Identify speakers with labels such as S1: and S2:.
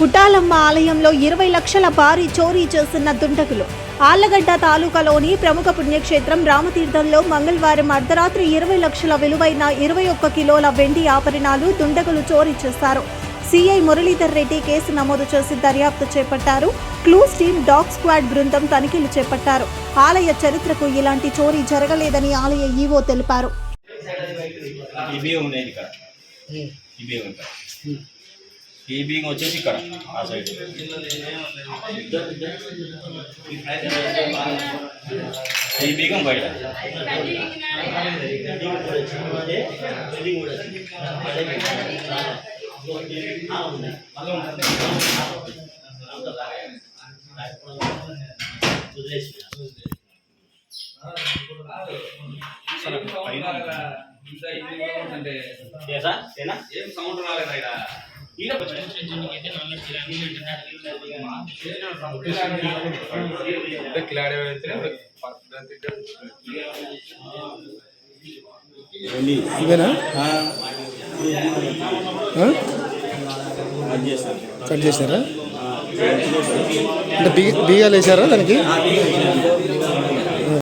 S1: పుట్టాలమ్మ ఆలయంలో 20 లక్షల భారీ చోరీ చేస్తున్న దుండగులు. ఆళ్లగడ్డ తాలూకాలోని ప్రముఖ పుణ్యక్షేత్రం రామతీర్థంలో మంగళవారం అర్ధరాత్రి 20 లక్షల విలువైన 21 కిలోల వెండి ఆభరణాలు దుండగులు చోరీ చేశారు. సిఐ మురళీధర్ రెడ్డి కేసు నమోదు చేసి దర్యాప్తు చేపట్టారు. క్లూస్ టీమ్, డాగ్ స్క్వాడ్ బృందం తనిఖీలు చేపట్టారు. ఆలయ చరిత్రకు ఇలాంటి చోరీ జరగలేదని ఆలయ ఈవో తెలిపారు.
S2: ఈ బింగ్ వచ్చేసి ఇక్కడ ఆ సైడ్ ఈ బింగం బయట ఏం సౌండ్ రాలేదు
S3: ఇవేనా కట్ చేశారా అంటే బీగాలు వేసారా దానికి?